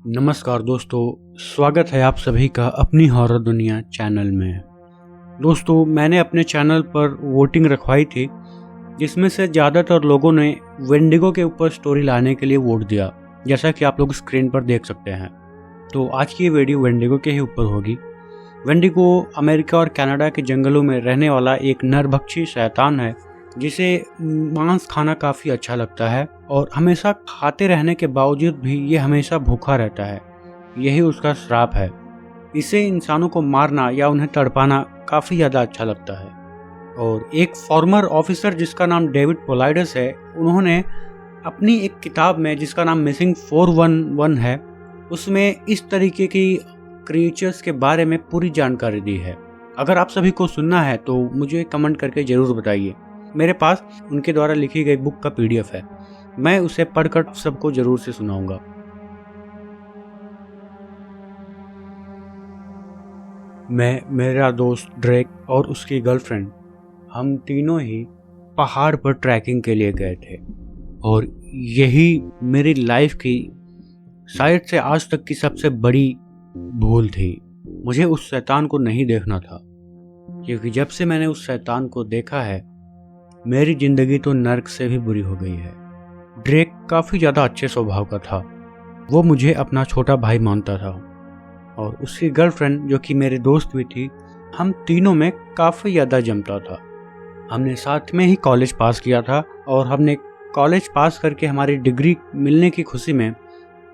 नमस्कार दोस्तों, स्वागत है आप सभी का अपनी हॉरर दुनिया चैनल में। दोस्तों, मैंने अपने चैनल पर वोटिंग रखवाई थी जिसमें से ज़्यादातर लोगों ने वेंडिगो के ऊपर स्टोरी लाने के लिए वोट दिया, जैसा कि आप लोग स्क्रीन पर देख सकते हैं। तो आज की ये वीडियो वेंडिगो के ही ऊपर होगी। वेंडिगो अमेरिका और कनाडा के जंगलों में रहने वाला एक नरभक्षी शैतान है जिसे मांस खाना काफ़ी अच्छा लगता है और हमेशा खाते रहने के बावजूद भी ये हमेशा भूखा रहता है। यही उसका श्राप है। इसे इंसानों को मारना या उन्हें तड़पाना काफ़ी ज़्यादा अच्छा लगता है। और एक फॉर्मर ऑफिसर जिसका नाम डेविड पोलाइडस है, उन्होंने अपनी एक किताब में जिसका नाम मिसिंग 411 है, उसमें इस तरीके की क्रिएचर्स के बारे में पूरी जानकारी दी है। अगर आप सभी को सुनना है तो मुझे कमेंट करके ज़रूर बताइए। मेरे पास उनके द्वारा लिखी गई बुक का PDF है, मैं उसे पढ़कर सबको जरूर से सुनाऊंगा। मैं, मेरा दोस्त ड्रेक और उसकी गर्लफ्रेंड, हम तीनों ही पहाड़ पर ट्रैकिंग के लिए गए थे और यही मेरी लाइफ की शायद से आज तक की सबसे बड़ी भूल थी। मुझे उस शैतान को नहीं देखना था, क्योंकि जब से मैंने उस शैतान को देखा है मेरी जिंदगी तो नर्क से भी बुरी हो गई है। ड्रेक काफ़ी ज़्यादा अच्छे स्वभाव का था। वो मुझे अपना छोटा भाई मानता था और उसकी गर्लफ्रेंड जो कि मेरे दोस्त भी थी, हम तीनों में काफ़ी ज़्यादा जमता था। हमने साथ में ही कॉलेज पास किया था और हमने कॉलेज पास करके हमारी डिग्री मिलने की खुशी में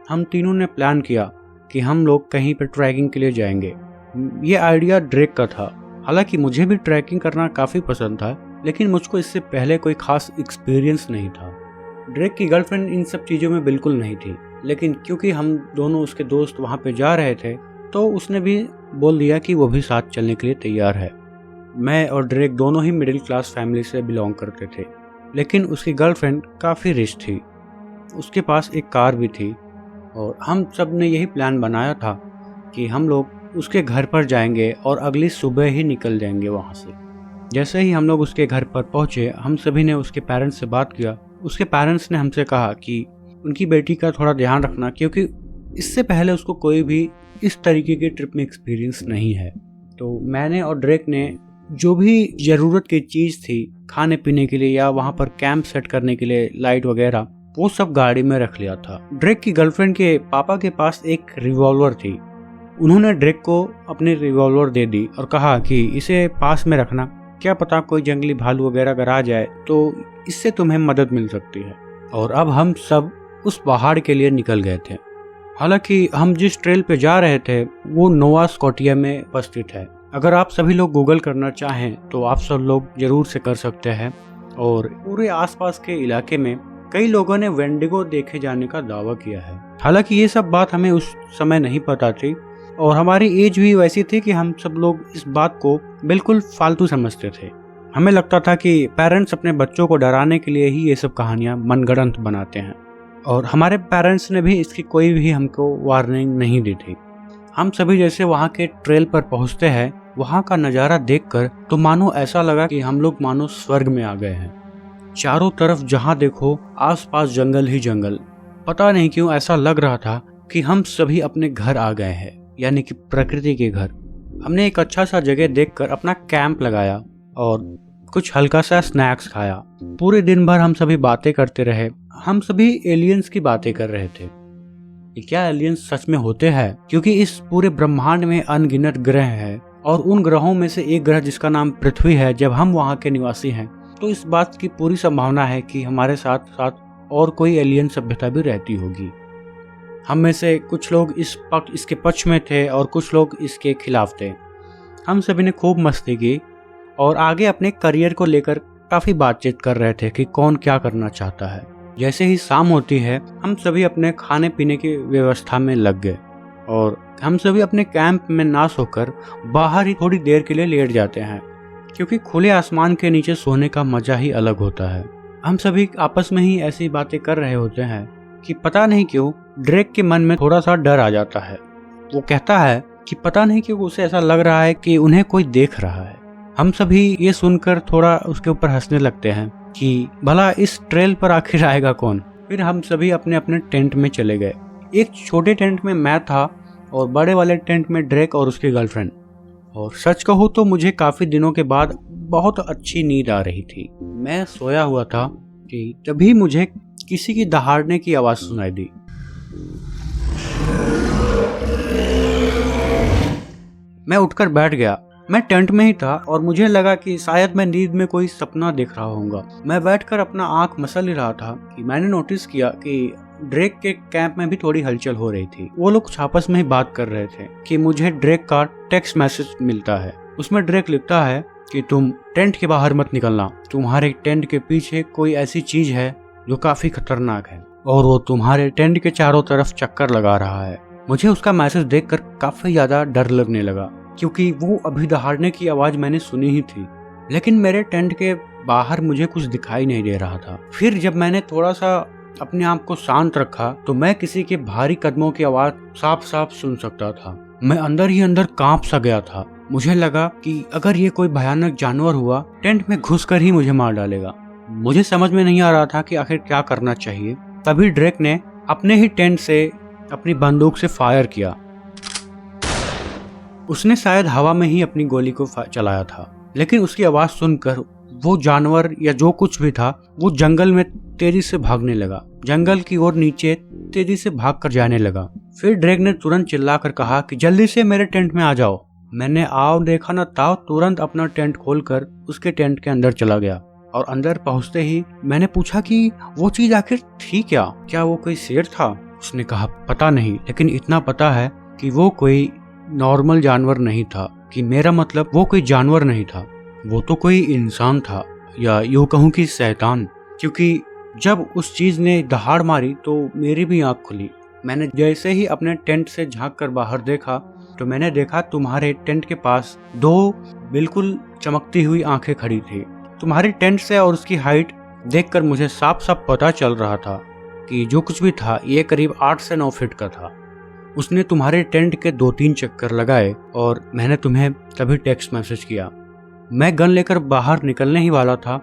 हम तीनों ने प्लान किया कि हम लोग कहीं पर ट्रैकिंग के लिए जाएंगे। ये आइडिया ड्रेक का था। हालांकि मुझे भी ट्रैकिंग करना काफ़ी पसंद था, लेकिन मुझको इससे पहले कोई खास एक्सपीरियंस नहीं था। ड्रेक की गर्लफ्रेंड इन सब चीज़ों में बिल्कुल नहीं थी, लेकिन क्योंकि हम दोनों उसके दोस्त वहाँ पे जा रहे थे तो उसने भी बोल दिया कि वो भी साथ चलने के लिए तैयार है। मैं और ड्रेक दोनों ही मिडिल क्लास फैमिली से बिलोंग करते थे, लेकिन उसकी गर्लफ्रेंड काफ़ी रिच थी। उसके पास एक कार भी थी और हम सब ने यही प्लान बनाया था कि हम लोग उसके घर पर जाएंगे और अगली सुबह ही निकल जाएंगे वहाँ से। जैसे ही हम लोग उसके घर पर पहुंचे, हम सभी ने उसके पेरेंट्स से बात किया। उसके पेरेंट्स ने हमसे कहा कि उनकी बेटी का थोड़ा ध्यान रखना, क्योंकि इससे पहले उसको कोई भी इस तरीके की ट्रिप में एक्सपीरियंस नहीं है। तो मैंने और ड्रेक ने जो भी ज़रूरत की चीज़ थी खाने पीने के लिए या वहाँ पर कैंप सेट करने के लिए लाइट वगैरह, वो सब गाड़ी में रख लिया था। ड्रेक की गर्लफ्रेंड के पापा के पास एक रिवॉल्वर थी। उन्होंने ड्रेक को अपनी रिवॉल्वर दे दी और कहा कि इसे पास में रखना, क्या पता कोई जंगली भालू वगैरह अगर आ जाए तो इससे तुम्हें मदद मिल सकती है। और अब हम सब उस पहाड़ के लिए निकल गए थे। हालांकि हम जिस ट्रेल पे जा रहे थे वो नोवा स्कॉटिया में उपस्थित है। अगर आप सभी लोग गूगल करना चाहें तो आप सब लोग जरूर से कर सकते हैं। और पूरे आसपास के इलाके में कई लोगों ने वेंडिगो देखे जाने का दावा किया है। हालांकि ये सब बात हमें उस समय नहीं पता थी और हमारी एज भी वैसी थी कि हम सब लोग इस बात को बिल्कुल फालतू समझते थे। हमें लगता था कि पेरेंट्स अपने बच्चों को डराने के लिए ही ये सब कहानियां मनगढ़ंत बनाते हैं, और हमारे पेरेंट्स ने भी इसकी कोई भी हमको वार्निंग नहीं दी थी। हम सभी जैसे वहाँ के ट्रेल पर पहुँचते हैं, वहाँ का नज़ारा देखकर तो मानो ऐसा लगा कि हम लोग मानो स्वर्ग में आ गए हैं। चारों तरफ जहाँ देखो आसपास जंगल ही जंगल। पता नहीं क्यों ऐसा लग रहा था कि हम सभी अपने घर आ गए हैं, यानी कि प्रकृति के घर। हमने एक अच्छा सा जगह देखकर अपना कैंप लगाया और कुछ हल्का सा स्नैक्स खाया। पूरे दिन भर हम सभी बातें करते रहे। हम सभी एलियंस की बातें कर रहे थे कि क्या एलियंस सच में होते हैं, क्योंकि इस पूरे ब्रह्मांड में अनगिनत ग्रह हैं और उन ग्रहों में से एक ग्रह जिसका नाम पृथ्वी है, जब हम वहाँ के निवासी हैं तो इस बात की पूरी संभावना है कि हमारे साथ साथ और कोई एलियन सभ्यता भी रहती होगी। हम में से कुछ लोग इसके पक्ष में थे और कुछ लोग इसके खिलाफ थे। हम सभी ने खूब मस्ती की और आगे अपने करियर को लेकर काफ़ी बातचीत कर रहे थे कि कौन क्या करना चाहता है। जैसे ही शाम होती है हम सभी अपने खाने पीने की व्यवस्था में लग गए और हम सभी अपने कैंप में ना सोकर बाहर ही थोड़ी देर के लिए लेट जाते हैं, क्योंकि खुले आसमान के नीचे सोने का मजा ही अलग होता है। हम सभी आपस में ही ऐसी बातें कर रहे होते हैं कि पता नहीं क्यों ड्रेक के मन में थोड़ा सा डर आ जाता है। वो कहता है कि पता नहीं क्यों उसे ऐसा लग रहा है कि उन्हें कोई देख रहा है। हम सभी ये सुनकर थोड़ा उसके ऊपर हंसने लगते हैं कि भला इस ट्रेल पर आखिर आएगा कौन। फिर हम सभी अपने अपने टेंट में चले गए एक छोटे टेंट में मैं था और बड़े वाले टेंट में ड्रेक और उसकी गर्लफ्रेंड। और सच कहूँ तो मुझे काफ़ी दिनों के बाद बहुत अच्छी नींद आ रही थी। मैं सोया हुआ था कि तभी मुझे किसी की दहाड़ने की आवाज़ सुनाई दी। मैं उठकर बैठ गया। मैं टेंट में ही था और मुझे लगा कि शायद मैं नींद में कोई सपना देख रहा होऊंगा। मैं बैठकर अपना आंख मसल ही रहा था कि मैंने नोटिस किया कि ड्रेक के कैंप में भी थोड़ी हलचल हो रही थी। वो लोग आपस में ही बात कर रहे थे कि मुझे ड्रेक का टेक्स्ट मैसेज मिलता है। उसमें ड्रेक लिखता है कि तुम टेंट के बाहर मत निकलना, तुम्हारे टेंट के पीछे कोई ऐसी चीज है जो काफी खतरनाक है और वो तुम्हारे टेंट के चारों तरफ चक्कर लगा रहा है। मुझे उसका मैसेज देखकर काफी ज्यादा डर लगने लगा क्योंकि वो अभी दहाड़ने की आवाज मैंने सुनी ही थी, लेकिन मेरे टेंट के बाहर मुझे कुछ दिखाई नहीं दे रहा था। फिर जब मैंने थोड़ा सा अपने आप को शांत रखा तो मैं किसी के भारी कदमों की आवाज साफ साफ सुन सकता था। मैं अंदर ही अंदर कांप सा गया था। मुझे लगा कि अगर ये कोई भयानक जानवर हुआ टेंट में घुसकर ही मुझे मार डालेगा। मुझे समझ में नहीं आ रहा था कि आखिर क्या करना चाहिए। तभी ड्रेक ने अपने ही टेंट से अपनी बंदूक से फायर किया। उसने शायद हवा में ही अपनी गोली को चलाया था, लेकिन उसकी आवाज सुनकर वो जानवर या जो कुछ भी था वो जंगल में तेजी से भागने लगा। जंगल की ओर नीचे तेजी से भागकर जाने लगा। फिर ड्रेक ने तुरंत चिल्लाकर कहा कि जल्दी से मेरे टेंट में आ जाओ। मैंने आओ देखा न ताओ तुरंत अपना टेंट खोलकर उसके टेंट के अंदर चला गया और अंदर पहुंचते ही मैंने पूछा कि वो चीज आखिर थी क्या वो कोई शेर था? उसने कहा पता नहीं, लेकिन इतना पता है कि वो कोई नॉर्मल जानवर नहीं था। कि मेरा मतलब वो कोई जानवर नहीं था, वो तो कोई इंसान था, या यूं कहूं कि शैतान। क्योंकि जब उस चीज ने दहाड़ मारी तो मेरी भी आंख खुली। मैंने जैसे ही अपने टेंट से झांक कर बाहर देखा तो मैंने देखा तुम्हारे टेंट के पास दो बिल्कुल चमकती हुई आंखें खड़ी थी। तुम्हारे टेंट से और उसकी हाइट देखकर मुझे साफ साफ पता चल रहा था कि जो कुछ भी था ये करीब 8 से 9 फीट का था। उसने तुम्हारे टेंट के 2-3 चक्कर लगाए और मैंने तुम्हें तभी टेक्स्ट मैसेज किया। मैं गन लेकर बाहर निकलने ही वाला था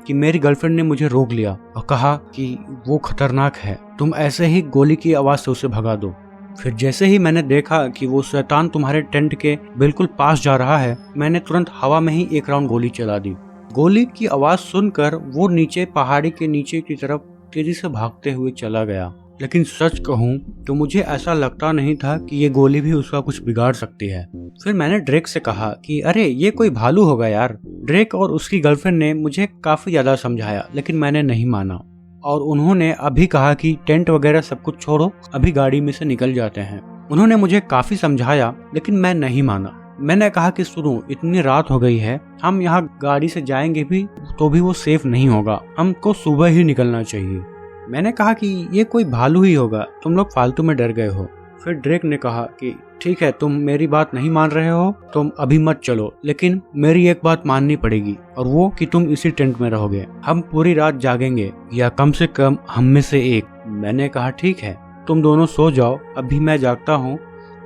कि मेरी गर्लफ्रेंड ने मुझे रोक लिया और कहा कि वो खतरनाक है, तुम ऐसे ही गोली की आवाज से उसे भगा दो। फिर जैसे ही मैंने देखा कि वो शैतान तुम्हारे टेंट के बिल्कुल पास जा रहा है, मैंने तुरंत हवा में ही एक राउंड गोली चला दी। गोली की आवाज सुनकर वो नीचे पहाड़ी के नीचे की तरफ तेजी से भागते हुए चला गया। लेकिन सच कहूँ तो मुझे ऐसा लगता नहीं था कि ये गोली भी उसका कुछ बिगाड़ सकती है। फिर मैंने ड्रेक से कहा कि अरे ये कोई भालू होगा यार। ड्रेक और उसकी गर्लफ्रेंड ने मुझे काफी ज्यादा समझाया, लेकिन मैंने नहीं माना और उन्होंने अभी कहा कि टेंट वगैरह सब कुछ छोड़ो, अभी गाड़ी में से निकल जाते हैं। उन्होंने मुझे काफी समझाया, लेकिन मैं नहीं माना। मैंने कहा कि सुनो, इतनी रात हो गई है, हम यहाँ गाड़ी से जाएंगे भी तो भी वो सेफ नहीं होगा, हमको सुबह ही निकलना चाहिए। मैंने कहा कि ये कोई भालू ही होगा, तुम लोग फालतू में डर गए हो। फिर ड्रेक ने कहा कि ठीक है, तुम मेरी बात नहीं मान रहे हो, तुम अभी मत चलो, लेकिन मेरी एक बात माननी पड़ेगी और वो कि तुम इसी टेंट में रहोगे। हम पूरी रात जागेंगे, या कम से कम हम में से एक। मैंने कहा ठीक है, तुम दोनों सो जाओ, अभी मैं जागता हूँ,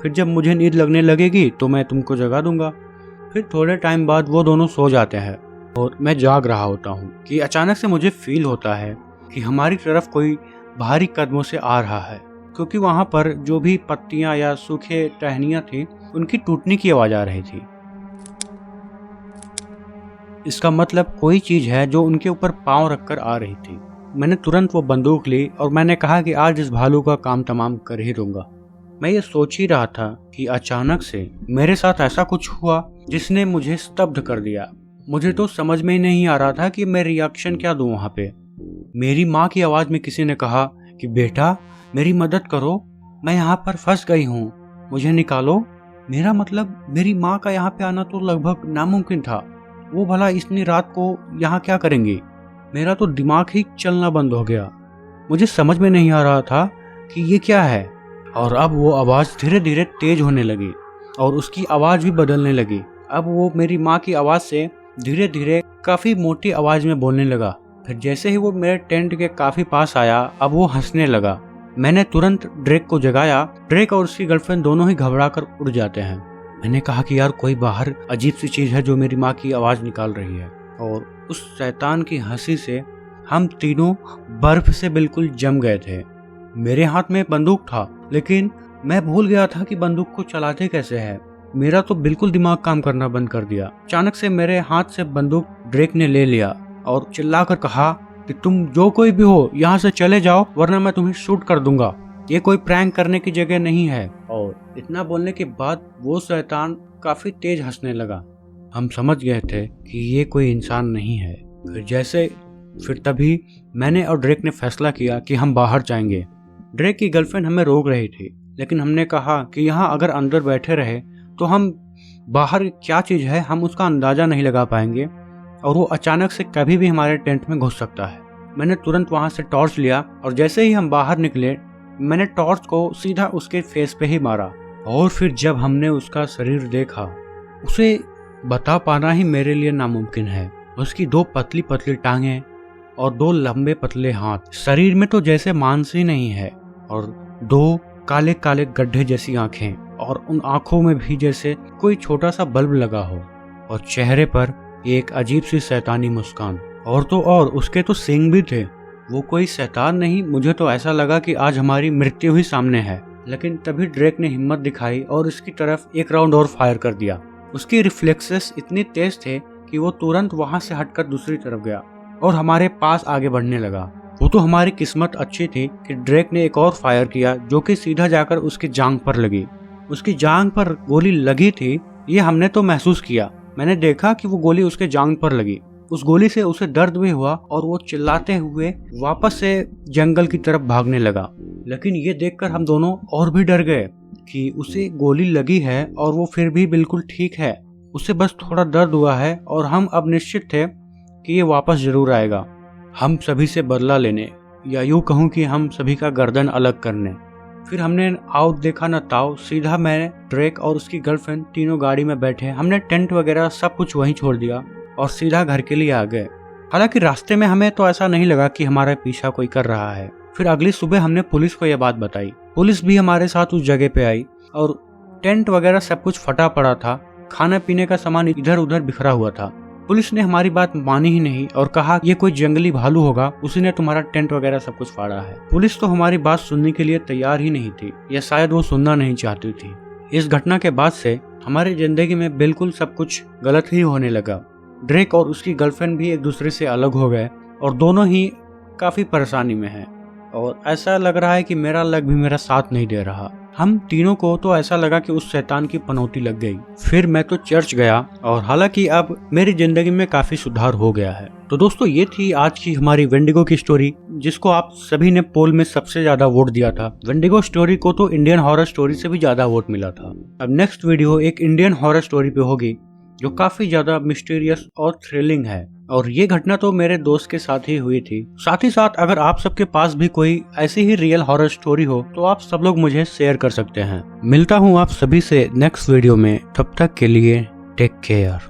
फिर जब मुझे नींद लगने लगेगी तो मैं तुमको जगा दूंगा। फिर थोड़े टाइम बाद वो दोनों सो जाते हैं और मैं जाग रहा होता हूँ कि अचानक से मुझे फील होता है कि हमारी तरफ कोई भारी कदमों से आ रहा है, क्योंकि वहां पर जो भी पत्तियां या सूखे टहनियां थी उनकी टूटने की आवाज आ रही थी। इसका मतलब कोई चीज है जो उनके ऊपर पांव रखकर आ रही थी। मैंने तुरंत वो बंदूक ली और मैंने कहा कि आज इस भालू का काम तमाम कर ही दूंगा। मैं ये सोच ही रहा था कि अचानक से मेरे साथ ऐसा कुछ हुआ जिसने मुझे स्तब्ध कर दिया। मुझे तो समझ में ही नहीं आ रहा था कि मैं रिएक्शन क्या दूं वहां पे। मेरी माँ की आवाज में किसी ने कहा कि बेटा मेरी मदद करो, मैं यहाँ पर फंस गई हूँ, मुझे निकालो। मेरा मतलब मेरी माँ का यहाँ पे आना तो लगभग नामुमकिन था। वो भला इतनी रात को यहाँ क्या करेंगी? मेरा तो दिमाग ही चलना बंद हो गया। मुझे समझ में नहीं आ रहा था कि ये क्या है। और अब वो आवाज धीरे धीरे तेज होने लगी और उसकी आवाज भी बदलने लगी। अब वो मेरी माँ की आवाज से धीरे धीरे काफी मोटी आवाज में बोलने लगा। फिर जैसे ही वो मेरे टेंट के काफी पास आया, अब वो हंसने लगा। मैंने तुरंत ड्रेक को जगाया। ड्रेक और उसकी गर्लफ्रेंड दोनों ही घबरा कर उड़ जाते हैं। मैंने कहा कि यार कोई बाहर अजीब सी चीज है जो मेरी माँ की आवाज निकाल रही है। और उस शैतान की हंसी से हम तीनों बर्फ से बिल्कुल जम गए थे। मेरे हाथ में बंदूक था, लेकिन मैं भूल गया था कि बंदूक को चलाते कैसे है। मेरा तो बिल्कुल दिमाग काम करना बंद कर दिया। अचानक से मेरे हाथ से बंदूक ड्रेक ने ले लिया और चिल्लाकर कहा कि तुम जो कोई भी हो यहाँ से चले जाओ, वरना मैं तुम्हें शूट कर दूंगा। ये कोई प्रैंक करने की जगह नहीं है। और इतना बोलने के बाद वो शैतान काफी तेज हंसने लगा। हम समझ गए थे कि ये कोई इंसान नहीं है। फिर तभी मैंने और ड्रेक ने फैसला किया कि हम बाहर जाएंगे। ड्रेक की गर्लफ्रेंड हमें रोक रही थी, लेकिन हमने कहा कि यहाँ अगर अंदर बैठे रहे तो हम बाहर क्या चीज है हम उसका अंदाजा नहीं लगा पाएंगे, और वो अचानक से कभी भी हमारे टेंट में घुस सकता है। मैंने तुरंत वहां से टॉर्च लिया और जैसे ही हम बाहर निकले मैंने टॉर्च को सीधा उसके फेस पे ही मारा। और फिर जब हमने उसका शरीर देखा, उसे बता पाना ही मेरे लिए नामुमकिन है। उसकी 2 पतली पतली टांगें और 2 लंबे पतले हाथ, शरीर में तो जैसे मांस ही नहीं है, और 2 काले काले गड्ढे जैसी आंखें, और उन आंखों में भी जैसे कोई छोटा सा बल्ब लगा हो, और चेहरे पर एक अजीब सी शैतानी मुस्कान। और तो और उसके तो सींग भी थे। वो कोई शैतान नहीं, मुझे तो ऐसा लगा कि आज हमारी मृत्यु ही सामने है। लेकिन तभी ड्रेक ने हिम्मत दिखाई और इसकी तरफ एक राउंड और फायर कर दिया। उसके रिफ्लेक्सेस इतने तेज थे कि वो तुरंत वहां से हटकर दूसरी तरफ गया और हमारे पास आगे बढ़ने लगा। वो तो हमारी किस्मत अच्छी थी कि ड्रेक ने एक और फायर किया, जो कि सीधा जाकर उसकी जांघ पर लगी। उसकी जांघ पर गोली लगी थी, ये हमने तो महसूस किया। मैंने देखा कि वो गोली उसके जांघ पर लगी। उस गोली से उसे दर्द भी हुआ और वो चिल्लाते हुए वापस से जंगल की तरफ भागने लगा। लेकिन ये देखकर हम दोनों और भी डर गए कि उसे गोली लगी है और वो फिर भी बिल्कुल ठीक है। उसे बस थोड़ा दर्द हुआ है और हम अब निश्चित थे कि ये वापस जरूर आएगा, हम सभी से बदला लेने, या यूं कहूं कि हम सभी का गर्दन अलग करने। फिर हमने आओ देखा न ताओ, सीधा मैं, ड्रेक और उसकी गर्लफ्रेंड तीनों गाड़ी में बैठे। हमने टेंट वगैरह सब कुछ वहीं छोड़ दिया और सीधा घर के लिए आ गए। हालांकि रास्ते में हमें तो ऐसा नहीं लगा कि हमारा पीछा कोई कर रहा है। फिर अगली सुबह हमने पुलिस को यह बात बताई। पुलिस भी हमारे साथ उस जगह पे आई और टेंट वगैरह सब कुछ फटा पड़ा था, खाने पीने का सामान इधर उधर बिखरा हुआ था। पुलिस ने हमारी बात मानी ही नहीं और कहा ये कोई जंगली भालू होगा, उसी ने तुम्हारा टेंट वगैरह सब कुछ फाड़ा है। पुलिस तो हमारी बात सुनने के लिए तैयार ही नहीं थी, या शायद वो सुनना नहीं चाहती थी। इस घटना के बाद से हमारी जिंदगी में बिल्कुल सब कुछ गलत ही होने लगा। ड्रेक और उसकी गर्लफ्रेंड भी एक दूसरे से अलग हो गए और दोनों ही काफी परेशानी में हैं, और ऐसा लग रहा है कि मेरा लक भी मेरा साथ नहीं दे रहा। हम तीनों को तो ऐसा लगा कि उस शैतान की पनौती लग गई। फिर मैं तो चर्च गया और हालांकि अब मेरी जिंदगी में काफी सुधार हो गया है। तो दोस्तों ये थी आज की हमारी वेंडिगो की स्टोरी, जिसको आप सभी ने पोल में सबसे ज्यादा वोट दिया था। वेंडिगो स्टोरी को तो इंडियन हॉरर स्टोरी से भी ज्यादा वोट मिला था। अब नेक्स्ट वीडियो एक इंडियन हॉरर स्टोरी पे होगी जो काफी ज्यादा मिस्टीरियस और थ्रिलिंग है, और ये घटना तो मेरे दोस्त के साथ ही हुई थी। साथ ही साथ अगर आप सबके पास भी कोई ऐसी ही रियल हॉरर स्टोरी हो तो आप सब लोग मुझे शेयर कर सकते हैं। मिलता हूँ आप सभी से नेक्स्ट वीडियो में, तब तक के लिए टेक केयर।